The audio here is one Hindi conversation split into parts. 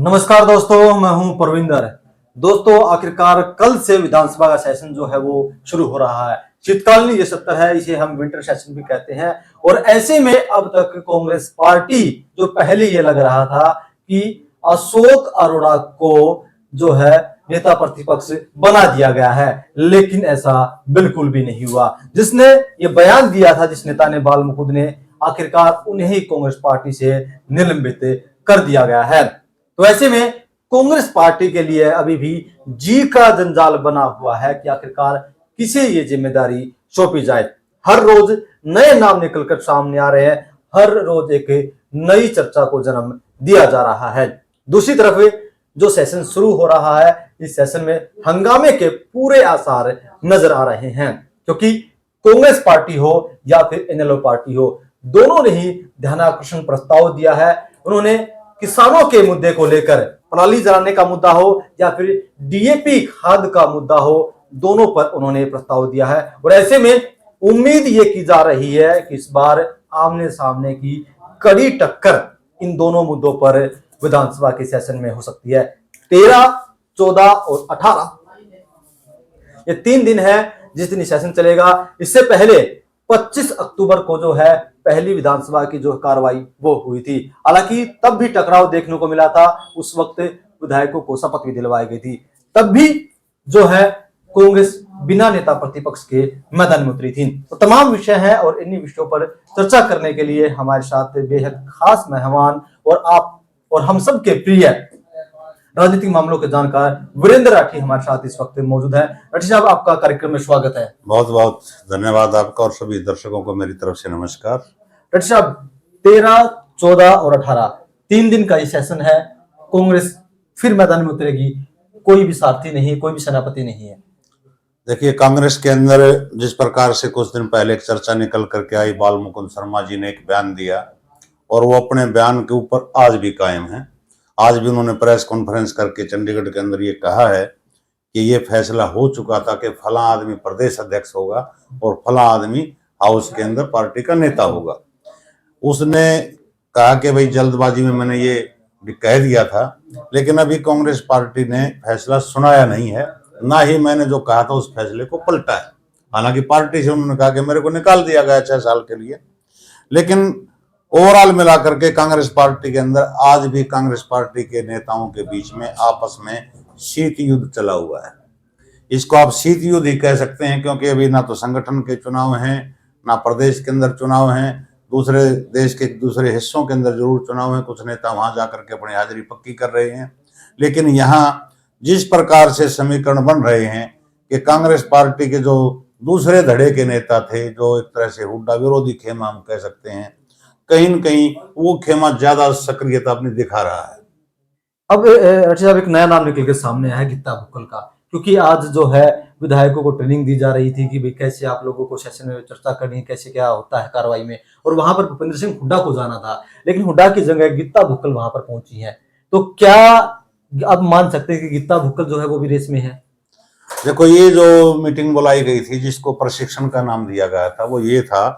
नमस्कार दोस्तों, मैं हूं परविंदर। दोस्तों, आखिरकार कल से विधानसभा का सेशन जो है वो शुरू हो रहा है। शीतकालीन ये सत्र है, इसे हम विंटर सेशन भी कहते हैं। और ऐसे में अब तक कांग्रेस पार्टी जो पहले ये लग रहा था कि अशोक अरोड़ा को जो है नेता प्रतिपक्ष बना दिया गया है, लेकिन ऐसा बिल्कुल भी नहीं हुआ। जिसने ये बयान दिया था, जिस नेता ने, बाल मुकुंद ने, आखिरकार उन्हें कांग्रेस पार्टी से निलंबित कर दिया गया है। तो ऐसे में कांग्रेस पार्टी के लिए अभी भी जी का जंजाल बना हुआ है कि आखिरकार किसे ये जिम्मेदारी सौंपी जाए। हर रोज नए नाम निकलकर सामने आ रहे हैं, हर रोज एक नई चर्चा को जन्म दिया जा रहा है। दूसरी तरफ जो सेशन शुरू हो रहा है, इस सेशन में हंगामे के पूरे आसार नजर आ रहे हैं, क्योंकि कांग्रेस पार्टी हो या फिर इनेलो पार्टी हो, दोनों ने ही ध्यानाकर्षण प्रस्ताव दिया है। उन्होंने किसानों के मुद्दे को लेकर, पराली जलाने का मुद्दा हो या फिर डीएपी खाद का मुद्दा हो, दोनों पर उन्होंने प्रस्ताव दिया है। और ऐसे में उम्मीद ये की जा रही है कि इस बार आमने सामने की कड़ी टक्कर इन दोनों मुद्दों पर विधानसभा के सेशन में हो सकती है। 13, 14 और 18 ये 3 दिन है जिस दिन सेशन चलेगा। इससे पहले 25 अक्टूबर को जो है पहली विधानसभा की जो कार्रवाई वो हुई थी। हालांकि तब भी टकराव देखने को मिला था। उस वक्त विधायकों को शपथ भी दिलवाई गई थी। तब भी जो है कांग्रेस बिना नेता प्रतिपक्ष के मैदान में उतरी थी। तो तमाम विषय हैं और इन्हीं विषयों पर चर्चा करने के लिए हमारे साथ बेहद खास मेहमान और आप और हम सब के प्रिय राजनीतिक मामलों के जानकार वीरेंद्र राठी हमारे साथ इस वक्त मौजूद है। राठी साहब, आपका कार्यक्रम में स्वागत है। बहुत बहुत धन्यवाद आपका और सभी दर्शकों को मेरी तरफ से नमस्कार। राठी साहब, 13, 14 और 18 3 दिन का ये सेशन है। कांग्रेस फिर मैदान में उतरेगी, कोई भी सारथी नहीं, कोई भी सेनापति नहीं है। देखिए, कांग्रेस के अंदर जिस प्रकार से कुछ दिन पहले एक चर्चा निकल करके आई, बाल मुकुंद शर्मा जी ने एक बयान दिया और वो अपने बयान के ऊपर आज भी कायम है। आज भी उन्होंने प्रेस कॉन्फ्रेंस करके चंडीगढ़ के अंदर ये कहा है कि ये फैसला हो चुका था कि फला आदमी प्रदेश अध्यक्ष होगा और फला आदमी हाउस के अंदर पार्टी का नेता होगा। उसने कहा कि भाई जल्दबाजी में मैंने ये कह दिया था, लेकिन अभी कांग्रेस पार्टी ने फैसला सुनाया नहीं है, ना ही मैंने जो कहा था उस फैसले को पलटा है। हालांकि पार्टी से उन्होंने कहा कि मेरे को निकाल दिया गया 6 साल के लिए, लेकिन ओवरऑल मिलाकर के कांग्रेस पार्टी के अंदर आज भी कांग्रेस पार्टी के नेताओं के बीच में आपस में शीत युद्ध चला हुआ है। इसको आप शीत युद्ध ही कह सकते हैं, क्योंकि अभी ना तो संगठन के चुनाव हैं, ना प्रदेश के अंदर चुनाव हैं। दूसरे देश के दूसरे हिस्सों के अंदर जरूर चुनाव है, कुछ नेता वहां जाकर के अपनी हाजिरी पक्की कर रहे हैं, लेकिन यहाँ जिस प्रकार से समीकरण बन रहे हैं कि कांग्रेस पार्टी के जो दूसरे धड़े के नेता थे, जो एक तरह से हुड्डा विरोधी खेमा हम कह सकते हैं, कहीं न कहीं वो खेमा ज्यादा सक्रियता अपनी दिखा रहा है। अब राठी साहब, एक नया नाम निकल के सामने आया है, गीता भुक्कल का। क्योंकि आज जो है विधायकों को ट्रेनिंग दी जा रही थी कि भाई कैसे आप लोगों को सेशन में चर्चा करनी है, कैसे क्या होता है कार्रवाई में, और वहां पर भूपेंद्र सिंह हुड्डा को जाना था, लेकिन हुड्डा की जगह गीता भुक्कल वहां पर पहुंची है। तो क्या अब मान सकते हैं कि गीता भुक्कल जो है वो भी रेस में है? देखो, ये जो मीटिंग बुलाई गई थी जिसको प्रशिक्षण का नाम दिया गया था, वो ये था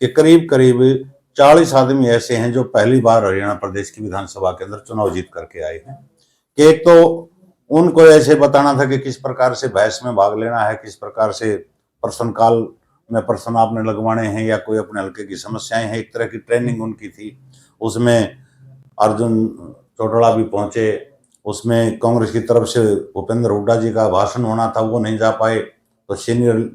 कि करीब करीब 40 आदमी ऐसे हैं जो पहली बार हरियाणा प्रदेश की विधानसभा के अंदर चुनाव जीत करके आए हैं। कि एक तो उनको ऐसे बताना था कि किस प्रकार से बहस में भाग लेना है, किस प्रकार से प्रश्न काल में प्रश्न आपने लगवाने हैं या कोई अपने हल्के की समस्याएं हैं, एक तरह की ट्रेनिंग उनकी थी। उसमें अर्जुन चौटाला भी पहुंचे, उसमें कांग्रेस की तरफ से भूपेंद्र हुड्डा जी का भाषण होना था, वो नहीं जा पाए, तो सीनियर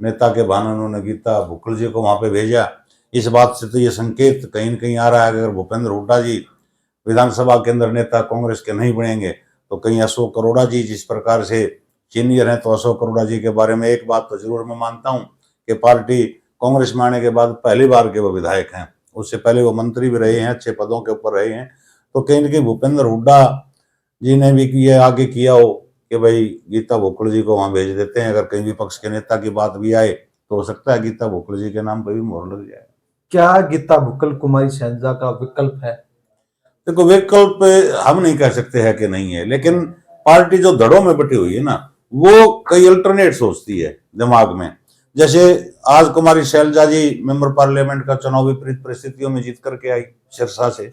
नेता के बहाने उन्होंने गीता भुक्कल जी को वहां पे भेजा। इस बात से तो ये संकेत कहीं न कहीं आ रहा है कि अगर भूपेंद्र हुड्डा जी विधानसभा के अंदर नेता कांग्रेस के नहीं बनेंगे तो कहीं अशोक अरोड़ा जी जिस प्रकार से सीनियर हैं, तो अशोक अरोड़ा जी के बारे में एक बात तो जरूर मैं मानता हूं कि पार्टी कांग्रेस में आने के बाद पहली बार के वो विधायक हैं। उससे पहले वो मंत्री भी रहे हैं, अच्छे पदों के ऊपर रहे हैं। तो कहीं न कहीं भूपेंद्र हुड्डा जी ने भी ये आगे किया हो कि भाई गीता भुक्कल जी को वहां भेज देते हैं, अगर कहीं विपक्ष के नेता की बात भी आए तो हो सकता है गीता भुक्कल जी के नाम पर भी मोहर लग जाए। क्या गीता भुक्कल कुमारी शैलजा का विकल्प है? देखो, विकल्प हम नहीं कह सकते हैं कि नहीं है, लेकिन पार्टी जो धड़ों में बटी हुई है ना, वो कई अल्टरनेट सोचती है दिमाग में। जैसे आज कुमारी शैलजा जी मेंबर पार्लियामेंट का चुनाव विपरीत परिस्थितियों में जीत करके आई सिरसा से,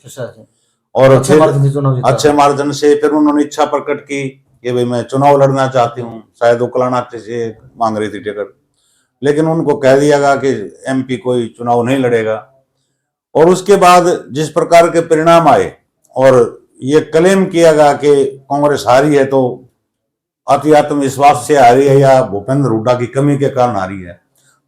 और अच्छे फिर मार्जिन से चुनाव जीता। अच्छे मार्जिन से फिर उन्होंने इच्छा प्रकट की कि भाई मैं चुनाव लड़ना चाहती हूँ, शायद उकलाना से मांग रही थी टिकट, लेकिन उनको कह दिया गया कि एमपी कोई चुनाव नहीं लड़ेगा। और उसके बाद जिस प्रकार के परिणाम आए और ये क्लेम किया गया कि कांग्रेस हारी है तो अति आत्मविश्वास से हारी है या भूपेंद्र हुड्डा की कमी के कारण हारी है,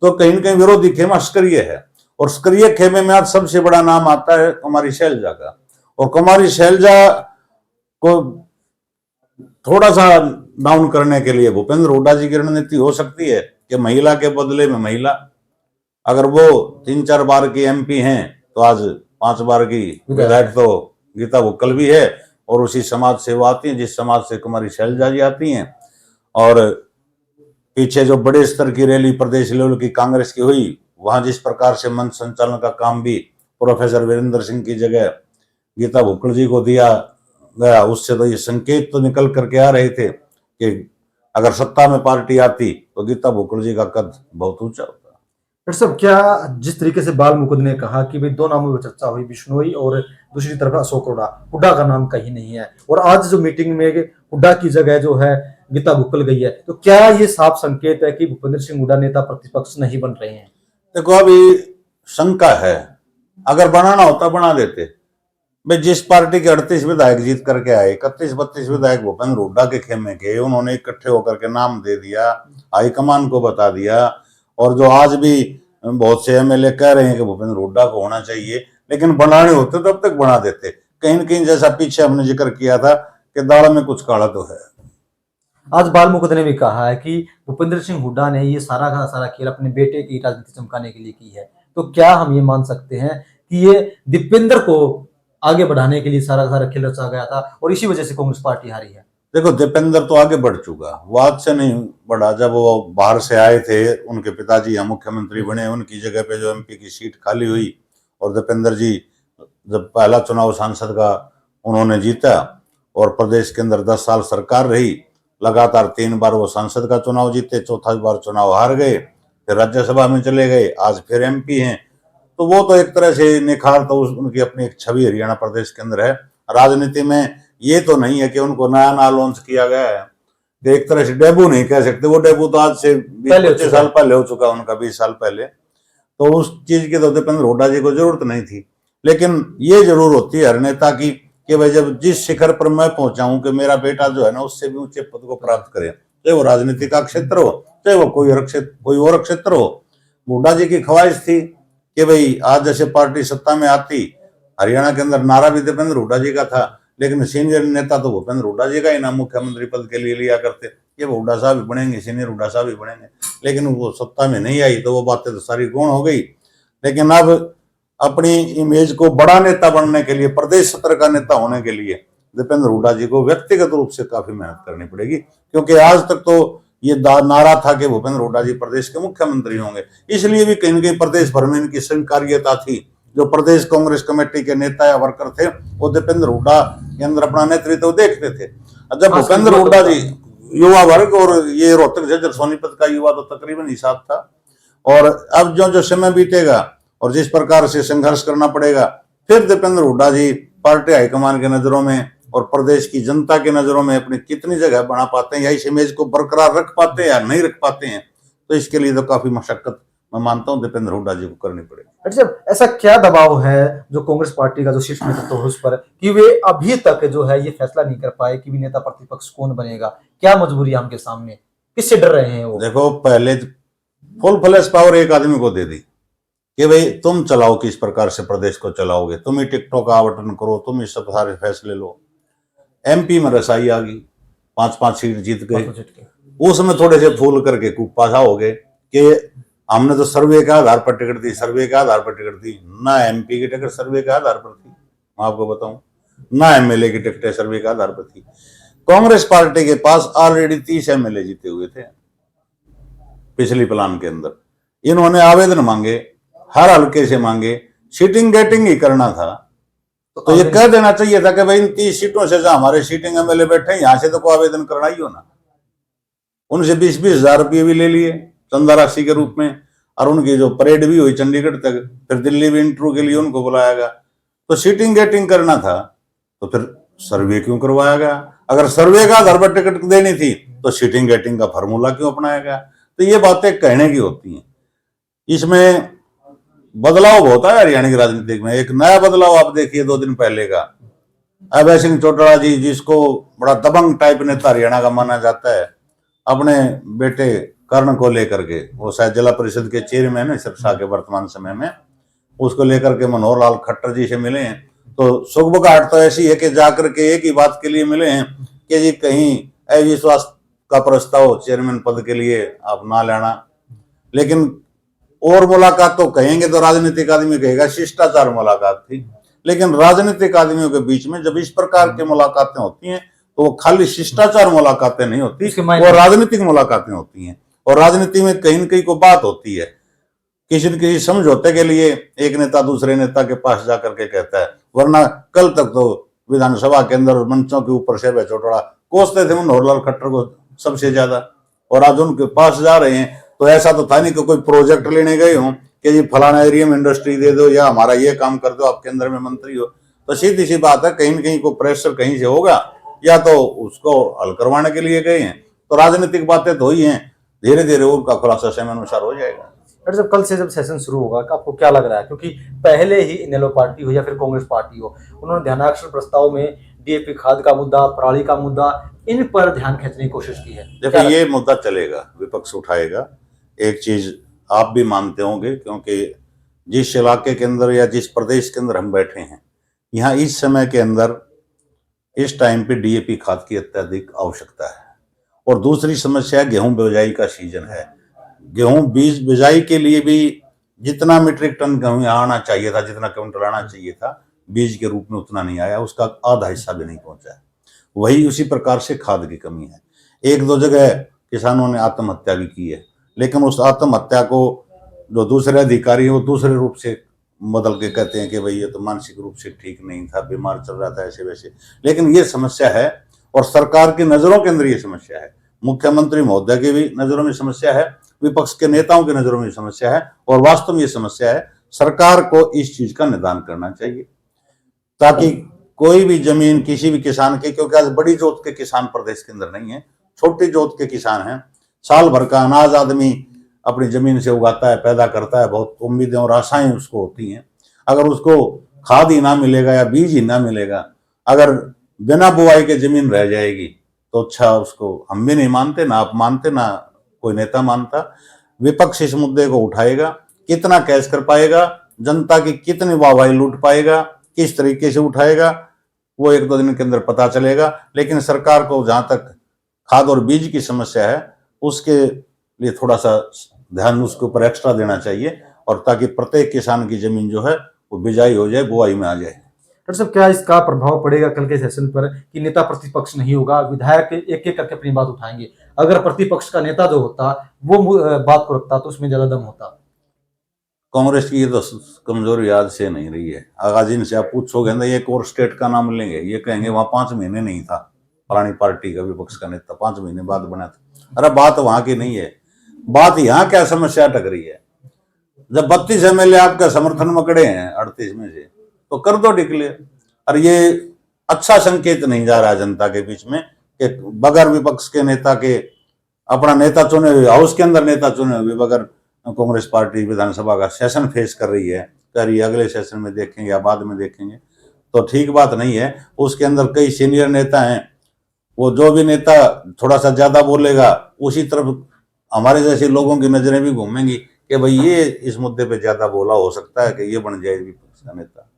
तो कहीं न कहीं विरोधी खेमा सक्रिय है। और सक्रिय खेमे में आज सबसे बड़ा नाम आता है कुमारी शैलजा का। और कुमारी शैलजा को थोड़ा सा डाउन करने के लिए भूपेंद्र हुड्डा जी की रणनीति हो सकती है कि महिला के बदले में महिला, अगर वो 3-4 बार की एमपी हैं तो आज 5 बार की विधायक तो गीता भुक्कल भी है, और उसी समाज से वो आती हैं जिस समाज से कुमारी शैलजा जी आती हैं। और पीछे जो बड़े स्तर की रैली प्रदेश लेवल की कांग्रेस की हुई, वहां जिस प्रकार से मंच संचालन का काम भी प्रोफेसर वीरेंद्र सिंह की जगह गीता भुक्कल जी को दिया गया, उससे तो ये संकेत तो निकल करके आ रहे थे कि अगर सत्ता में पार्टी आती तो गीता भुक्कल जी का कद बहुत ऊंचा होता। डॉक्टर साहब, क्या जिस तरीके से बाल मुकुंद ने कहा कि भाई दो नामों पर चर्चा हुई, बिश्नोई और दूसरी तरफ अशोक हुड्डा, हुड्डा का नाम कहीं नहीं है, और आज जो मीटिंग में हुड्डा की जगह जो है गीता भुक्कल गई है, तो क्या ये साफ संकेत है कि भूपेंद्र सिंह हुड्डा नेता प्रतिपक्ष नहीं बन रहे हैं? देखो अभी शंका है, अगर बनाना होता बना देते। भाई जिस पार्टी के 38 विधायक जीत करके आए, 31-32 विधायक भूपेंद्र हुड्डा के खेमे के, उन्होंने इकट्ठे होकर के नाम दे दिया, हाईकमान को बता दिया। और जो आज भी बहुत से एमएलए कह रहे हैं कि भूपेंद्र हुड्डा को होना चाहिए, लेकिन बनाने होते तो अब तक बना देते। कहीं न कहीं जैसा पीछे हमने जिक्र किया था कि दाल में कुछ काला तो है। आज बाल मुकुंद ने भी कहा है कि भूपेंद्र सिंह हुड्डा ने ये सारा का सारा खेल अपने बेटे की राजनीति चमकाने के लिए की है, तो क्या हम ये मान सकते हैं कि ये दीपेंद्र को आगे बढ़ाने के लिए सारा का सारा खेल रचा गया था और इसी वजह से कांग्रेस पार्टी हारी है? देखो दीपेंद्र तो आगे बढ़ चुका, वो आज से नहीं बढ़ा। जब वो बाहर से आए थे, उनके पिताजी यहाँ मुख्यमंत्री बने, उनकी जगह पे जो एमपी की सीट खाली हुई और दीपेंद्र जी जब पहला चुनाव सांसद का उन्होंने जीता और प्रदेश के अंदर 10 साल सरकार रही, लगातार 3 बार वो सांसद का चुनाव जीते, चौथा बार चुनाव हार गए, फिर राज्यसभा में चले गए, आज फिर एमपी हैं। तो वो तो एक तरह से निखार तो उनकी अपनी एक छवि हरियाणा प्रदेश के अंदर है। राजनीति में ये तो नहीं है कि उनको नया ना लॉन्च किया गया है, एक तरह से डेब्यू नहीं कह सकते, वो डेब्यू तो आज से 20-25 साल पहले हो चुका उनका, 20 साल पहले। तो उस चीज की तो दीपेंद्र हुड्डा जी को जरूरत नहीं थी, लेकिन ये जरूर होती है हर नेता की कि भाई जब जिस शिखर पर मैं पहुंचा हूं कि मेरा बेटा जो है ना उससे भी ऊंचे पद को प्राप्त करे, चाहे वो राजनीति का क्षेत्र हो, चाहे वो कोई और क्षेत्र हो। हुड्डा जी की ख्वाहिश थी कि भाई आज जैसे पार्टी सत्ता में आती, हरियाणा के अंदर नारा भी दीपेंद्र हुड्डा जी का था, लेकिन सीनियर नेता तो भूपेंद्र हुड्डा जी का ही नाम मुख्यमंत्री पद के लिए लिया करते, ये हुड्डा साहब भी बनेंगे, सीनियर हुड्डा साहब भी बनेंगे, लेकिन वो सत्ता में नहीं आई तो वो बातें तो सारी गौण हो गई। लेकिन अब अपनी इमेज को बड़ा नेता बनने के लिए, प्रदेश सत्र का नेता होने के लिए दीपेंद्र हुड्डा जी को व्यक्तिगत रूप से काफी मेहनत करनी पड़ेगी, क्योंकि आज तक तो ये नारा था कि भूपेंद्र हुड्डा जी प्रदेश के मुख्यमंत्री होंगे, इसलिए भी कहीं न कहीं प्रदेश भर में इनकी स्वीकार्यता थी। जो प्रदेश कांग्रेस कमेटी के नेता या वर्कर थे वो दीपेंद्र हुड्डा के अंदर अपना नेतृत्व देखते थे। जब भूपेंद्र हुड्डा जी युवा वर्ग और ये रोहतक झज्जर सोनीपत का युवा तो तकरीबन हिसाब था, और अब जो समय बीतेगा और जिस प्रकार से संघर्ष करना पड़ेगा, फिर दीपेंद्र हुड्डा जी पार्टी हाईकमान के नजरों में और प्रदेश की जनता के नजरों में अपनी कितनी जगह बना पाते हैं या इस इमेज को बरकरार रख पाते हैं या नहीं रख पाते हैं, तो इसके लिए तो काफी मशक्कत मैं मानता हूं दीपेंद्र हुड्डा जी को करनी पड़ेगी। अच्छा, ऐसा क्या दबाव है जो कांग्रेस पार्टी का जो शीर्ष नेतृत्व है उस पर कि वे अभी तक जो है ये फैसला नहीं कर पाए कि भी नेता प्रतिपक्ष कौन बनेगा? क्या मजबूरी है उनके सामने, किससे डर रहे हैं वो? देखो पहले फुल फ्लैश पावर एक आदमी को दे दी कि भाई तुम चलाओ, किस प्रकार से प्रदेश को चलाओगे, तुम ही टिकटों का आवंटन करो, तुम ही सब सारे फैसले लो। एमपी में रसाई आ गई, 5-5 सीट जीत गए, उसमें थोड़े से फूल करके कुपासा हो गए कि हमने तो सर्वे के आधार पर टिकट दी, सर्वे के आधार पर टिकट दी। ना एमपी की टिकट सर्वे के आधार पर थी, मैं आपको बताऊं, ना एमएलए की टिकट सर्वे के आधार पर थी। कांग्रेस पार्टी के पास ऑलरेडी 30 एमएलए जीते हुए थे पिछली प्लान के अंदर। इन्होंने आवेदन मांगे, हर हल्के से मांगे, सीटिंग गेटिंग ही करना था, तो ये कह देना चाहिए था कि भाई इन 30 सीटों से जो हमारे सीटिंग एमएलए बैठे हैं यहां से तो कोई आवेदन करना ही हो ना। उनसे 20-20 हजार रुपये भी ले लिए चंदा राशि के रूप में, और उनकी जो परेड भी हुई चंडीगढ़ तक, फिर दिल्ली भी इंटरव्यू के लिए उनको बुलाया गया, तो सीटिंग गेटिंग करना था। तो फिर सर्वे क्यों करवाया गया? अगर सर्वे का आधार पर टिकट देनी थी तो सीटिंग गेटिंग का फार्मूला क्यों अपनाया गया? तो ये बातें कहने की होती हैं। इसमें बदलाव बहुत है हरियाणा की राजनीति में। एक नया बदलाव आप देखिए 2 दिन पहले का, अभय सिंह चौटाला जी, जिसको बड़ा दबंग टाइप नेता हरियाणा का माना जाता है, अपने बेटे कर्ण को लेकर के, वो शायद जिला परिषद के चेयरमैन है सिरसा के वर्तमान समय में, उसको लेकर के मनोहर लाल खट्टर जी से मिले हैं। तो सुगबुगाहट तो ऐसी है कि जाकर के एक ही बात के लिए मिले हैं कि जी कहीं अविश्वास का प्रस्ताव चेयरमैन पद के लिए आप ना लेना। लेकिन और मुलाकात तो कहेंगे तो राजनीतिक आदमी कहेगा शिष्टाचार मुलाकात थी, लेकिन राजनीतिक आदमियों के बीच में जब इस प्रकार की मुलाकातें होती हैं तो वो खाली शिष्टाचार मुलाकातें नहीं होती, वो राजनीतिक मुलाकातें होती हैं। और राजनीति में कहीं न कहीं को बात होती है, किसी न किसी समझौते के लिए एक नेता दूसरे नेता के पास जाकर के कहता है। वरना कल तक तो विधानसभा के अंदर मंचों के ऊपर से अभय चौटाला कोसते थे मनोहर लाल खट्टर को सबसे ज्यादा, और आज उनके पास जा रहे हैं तो ऐसा तो था नहीं कि कोई प्रोजेक्ट लेने गए हों कि जी फलाना एरिया में इंडस्ट्री दे दो या हमारा ये काम कर दो, आपके अंदर में मंत्री हो। तो सीधी सी बात है, कहीं न कहीं को प्रेशर कहीं से होगा या तो उसको हल करवाने के लिए गए हैं। तो राजनीतिक बातें तो ही हैं, धीरे धीरे उनका खुलासा समय अनुसार हो जाएगा। डॉक्टर साहब, कल से जब सेशन शुरू होगा आपको क्या लग रहा है, क्योंकि पहले ही इनेलो पार्टी हो या फिर कांग्रेस पार्टी हो, उन्होंने ध्यानाकर्षण प्रस्ताव में डीएपी खाद का मुद्दा, पराली का मुद्दा, इन पर ध्यान खींचने की कोशिश की है। देखो ये मुद्दा चलेगा, विपक्ष उठाएगा। एक चीज आप भी मानते होंगे, क्योंकि जिस इलाके के अंदर या जिस प्रदेश के अंदर हम बैठे हैं, यहाँ इस समय के अंदर इस टाइम पे डीएपी खाद की अत्यधिक आवश्यकता है। और दूसरी समस्या गेहूं बिजाई का सीजन है। गेहूं बीज बिजाई के लिए भी जितना मीट्रिक टन गेहूं यहाँ आना चाहिए था, जितना क्विंटल आना चाहिए था, बीज के रूप में उतना नहीं आया, उसका आधा हिस्सा भी नहीं पहुंचा है। वही उसी प्रकार से खाद की कमी है। 1-2 जगह किसानों ने आत्महत्या भी की है, लेकिन उस आत्महत्या को जो दूसरे अधिकारी हैं वो दूसरे रूप से बदल के कहते हैं कि भाई ये तो मानसिक रूप से ठीक नहीं था, बीमार चल रहा था, ऐसे वैसे। लेकिन ये समस्या है और सरकार की नजरों के अंदर ये समस्या है, मुख्यमंत्री महोदय की भी नजरों में समस्या है, विपक्ष के नेताओं की नजरों में समस्या है, और वास्तव में ये समस्या है। सरकार को इस चीज का निदान करना चाहिए ताकि कोई भी जमीन किसी भी किसान के, क्योंकि आज बड़ी जोत के किसान प्रदेश के अंदर नहीं है, छोटी जोत के किसान हैं। साल भर का अनाज आदमी अपनी जमीन से उगाता है, पैदा करता है, बहुत उम्मीदें और आशाएं उसको होती हैं। अगर उसको खाद ही ना मिलेगा या बीज ही ना मिलेगा, अगर बिना बुआई के जमीन रह जाएगी तो अच्छा, उसको हम भी नहीं मानते, ना आप मानते, ना कोई नेता मानता। विपक्ष इस मुद्दे को उठाएगा, कितना कैश कर पाएगा, जनता की कितनी वाहवाही लूट पाएगा, किस तरीके से उठाएगा, वो 1-2 दिन के अंदर पता चलेगा। लेकिन सरकार को जहां तक खाद और बीज की समस्या है उसके लिए थोड़ा सा ध्यान उसके ऊपर एक्स्ट्रा देना चाहिए, और ताकि प्रत्येक किसान की जमीन जो है वो बिजाई हो जाए, बुआई में आ जाए। डॉक्टर साहब, क्या इसका प्रभाव पड़ेगा कल के सेशन पर कि नेता प्रतिपक्ष नहीं होगा, विधायक एक एक करके अपनी बात उठाएंगे? अगर प्रतिपक्ष का नेता जो होता वो बात को रखता तो उसमें ज्यादा दम होता। कांग्रेस की ये तो कमजोरी आज से नहीं रही है। आज इनसे आप पूछोगे ना, एक और स्टेट का नाम लेंगे, ये कहेंगे वहां 5 महीने नहीं था फलानी पार्टी का विपक्ष का नेता, 5 महीने बाद बना था। अरे बात वहां की नहीं है, बात यहाँ क्या समस्या टक रही है। जब 32 MLA आपका समर्थन में खड़े हैं 38 में से, तो कर दो डिक्लेयर। और ये अच्छा संकेत नहीं जा रहा जनता के बीच में कि बगैर विपक्ष के नेता के, अपना नेता चुने हुए, हाउस के अंदर नेता चुने हुए बगैर कांग्रेस पार्टी विधानसभा का सेशन फेस कर रही है, कह रही है अगले सेशन में देखेंगे या बाद में देखेंगे, तो ठीक बात नहीं है। उसके अंदर कई सीनियर नेता हैं, वो जो भी नेता थोड़ा सा ज्यादा बोलेगा उसी तरफ हमारे जैसे लोगों की नजरें भी घूमेंगी कि भाई ये इस मुद्दे पे ज्यादा बोला, हो सकता है कि ये बन जाए विपक्ष का नेता,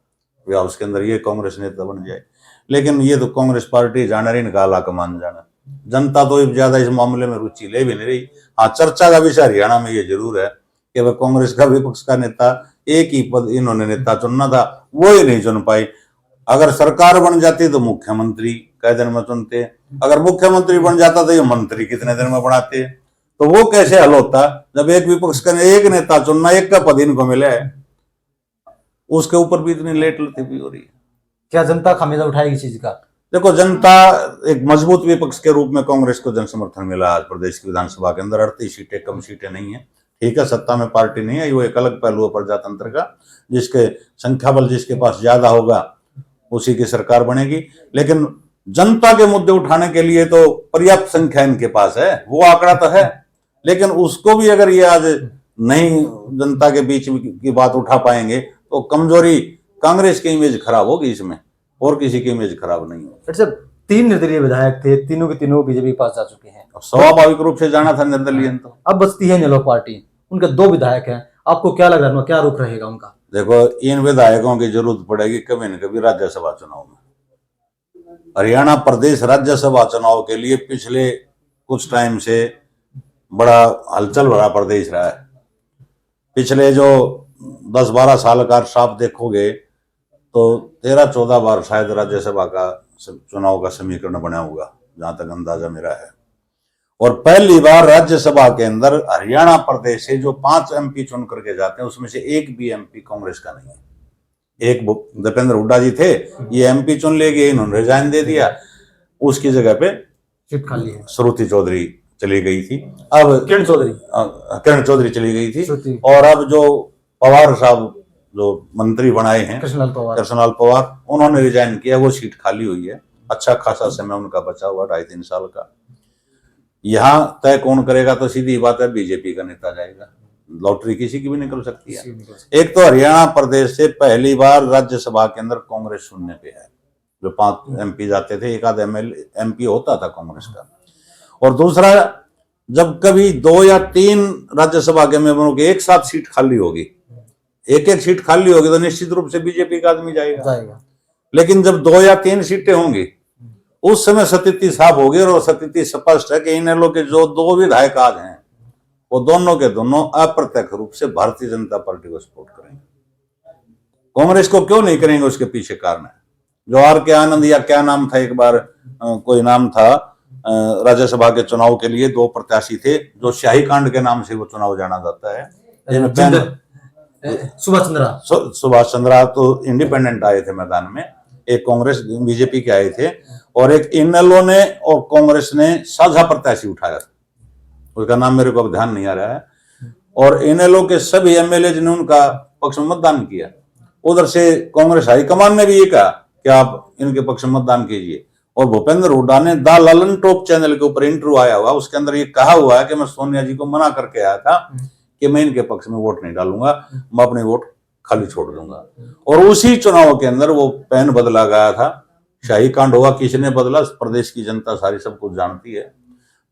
या उसके अंदर ये कांग्रेस नेता बन जाए। लेकिन ये तो कांग्रेस पार्टी जाना रही, निकाला कमान जाना। जनता तो ज्यादा इस मामले में रुचि ले भी नहीं रही। हाँ, चर्चा का विषय हरियाणा में ये जरूर है कि वह कांग्रेस का विपक्ष का नेता, एक ही पद इन्होंने नेता चुनना था, वो ही नहीं चुन पाई। अगर सरकार बन जाती तो मुख्यमंत्री कई दिन में चुनते, अगर मुख्यमंत्री बन जाता तो ये मंत्री कितने दिन में बनाते। तो वो कैसे हल होता जब एक विपक्ष का एक नेता चुनना, एक का पद इनको मिला है, उसके ऊपर भी इतनी लेट लतीफी हो रही है। क्या जनता खामियाजा उठाएगी इस चीज का? देखो, जनता एक मजबूत विपक्ष के रूप में कांग्रेस को जन समर्थन मिला आज प्रदेश की विधानसभा के अंदर। 38 सीटें कम सीटें नहीं है, ठीक है, सत्ता में पार्टी नहीं है, वो एक अलग पहलू है प्रजातंत्र का, जिसके संख्या बल जिसके पास ज्यादा होगा उसी की सरकार बनेगी। लेकिन जनता के मुद्दे उठाने के लिए तो पर्याप्त संख्या इनके पास है, वो आंकड़ा तो है, लेकिन उसको भी अगर ये आज नहीं जनता के बीच की बात उठा पाएंगे तो कमजोरी, कांग्रेस की इमेज खराब होगी इसमें, और किसी की इमेज खराब नहीं होगी। अच्छा, 3 निर्दलीय विधायक थे, तीनों के तीनों बीजेपी के पास जा चुके हैं, स्वाभाविक रूप से जाना था निर्दलीय। तो अब बचती है नेलो पार्टी, उनके 2 विधायक हैं, आपको क्या लग रहा है क्या रुख रहेगा उनका? देखो, इन विधायकों की जरूरत पड़ेगी कभी न कभी राज्यसभा चुनाव में। हरियाणा प्रदेश राज्यसभा चुनाव के लिए पिछले कुछ टाइम से बड़ा हलचल भरा प्रदेश रहा है। पिछले जो 10-12 साल का आप देखोगे तो 13-14 बार शायद राज्यसभा का चुनाव का समीकरण बना होगा, जहां तक अंदाजा मेरा है। और पहली बार राज्यसभा के अंदर हरियाणा प्रदेश से जो 5 एमपी चुन करके जाते हैं उसमें से एक भी एमपी कांग्रेस का नहीं है। एक दीपेंद्र हुड्डा जी थे, ये एमपी चुन ले गए, इन्होंने रिजाइन दे दिया, उसकी जगह पे सीट खाली है, श्रुति चौधरी चली गई थी। अब किरण चौधरी चली गई थी, और अब जो पवार साहब जो मंत्री बनाए हैं कृष्णलाल पवार, उन्होंने रिजाइन किया, वो सीट खाली हुई है। अच्छा खासा समय उनका बचा हुआ, 2.5-3 साल का। यहाँ तय कौन करेगा तो सीधी बात है, बीजेपी का नेता जाएगा। लॉटरी किसी की भी निकल सकती है। एक तो हरियाणा प्रदेश से पहली बार राज्यसभा के अंदर कांग्रेस शून्य पे है, जो 5 एमपी जाते थे, एक आध एमपी होता था कांग्रेस का। और दूसरा, जब कभी 2 या 3 राज्यसभा के मेंबरों की एक साथ सीट खाली होगी, एक सीट खाली होगी, तो निश्चित रूप से बीजेपी का आदमी जाएगा। लेकिन जब 2 या 3 सीटें होंगी उस समय स्थिति साफ होगी, और स्थिति स्पष्ट है कि इन लोग के जो 2 विधायक आज हैं वो दोनों के दोनों अप्रत्यक्ष रूप से भारतीय जनता पार्टी को सपोर्ट करेंगे। कांग्रेस को क्यों नहीं करेंगे, उसके पीछे कारण है। जो आर के आनंद या क्या नाम था, एक बार कोई नाम था, राज्यसभा के चुनाव के लिए 2 प्रत्याशी थे, जो शाही कांड के नाम से वो चुनाव जाना जाता है। सुभाष चंद्रा तो इंडिपेंडेंट आए थे मैदान में, एक कांग्रेस बीजेपी के आए थे, और एक इनेलो ने और कांग्रेस ने साझा प्रत्याशी उठाया था, उसका नाम मेरे को अब ध्यान नहीं आ रहा है। और इनेलो के सभी एमएलए ने उनका पक्ष में मतदान किया। उधर से कांग्रेस हाईकमान ने भी ये कहा कि आप इनके पक्ष में मतदान कीजिए। और भूपेंद्र हुड्डा ने द ललन टॉप चैनल के ऊपर इंटरव्यू आया हुआ, उसके अंदर ये कहा हुआ है कि मैं सोनिया जी को मना करके आया था कि मैं इनके पक्ष में वोट नहीं डालूंगा, मैं अपने वोट खाली छोड़ दूंगा। और उसी चुनाव के अंदर वो पैन बदला गया था, शाही कांड हुआ। किसने बदला, प्रदेश की जनता सारी सब कुछ जानती है।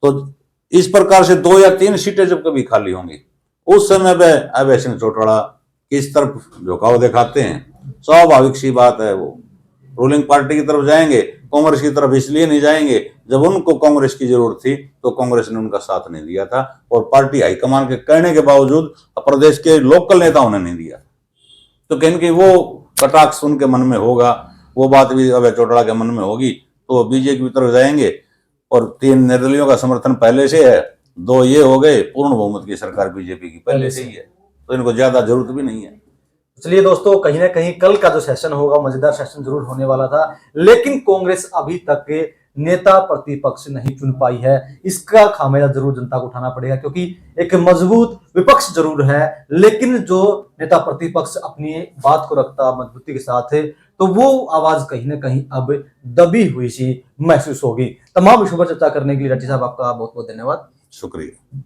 तो इस प्रकार से 2 या 3 सीटें जब कभी खाली होंगी, उस समय पे अभय सिंह चौटाला किस तरफ झुकाव दिखाते हैं, स्वाभाविक सी बात है, वो रूलिंग पार्टी की तरफ जाएंगे। कांग्रेस की तरफ इसलिए नहीं जाएंगे, जब उनको कांग्रेस की जरूरत थी तो कांग्रेस ने उनका साथ नहीं दिया था, और पार्टी हाईकमान के कहने के बावजूद प्रदेश के लोकल नेताओं ने नहीं दिया। तो कहीं कि वो कटाक्ष उनके मन में होगा, वो बात भी अभय चौटाला के मन में होगी, तो बीजेपी की तरफ जाएंगे। और 3 निर्दलियों का समर्थन पहले से है, 2 ये हो गए, पूर्ण बहुमत की सरकार बीजेपी की पहले से ही है, तो इनको ज्यादा जरूरत भी नहीं है। चलिए दोस्तों, कहीं ना कहीं कल का जो सेशन होगा मजेदार सेशन जरूर होने वाला था, लेकिन कांग्रेस अभी तक नेता प्रतिपक्ष नहीं चुन पाई है। इसका खामियाजा जरूर जनता को उठाना पड़ेगा, क्योंकि एक मजबूत विपक्ष जरूर है, लेकिन जो नेता प्रतिपक्ष अपनी बात को रखता मजबूती के साथ है, तो वो आवाज कहीं ना कहीं अब दबी हुई सी महसूस होगी। तमाम विषयों पर चर्चा करने के लिए राठी साहब आपका बहुत बहुत धन्यवाद। शुक्रिया।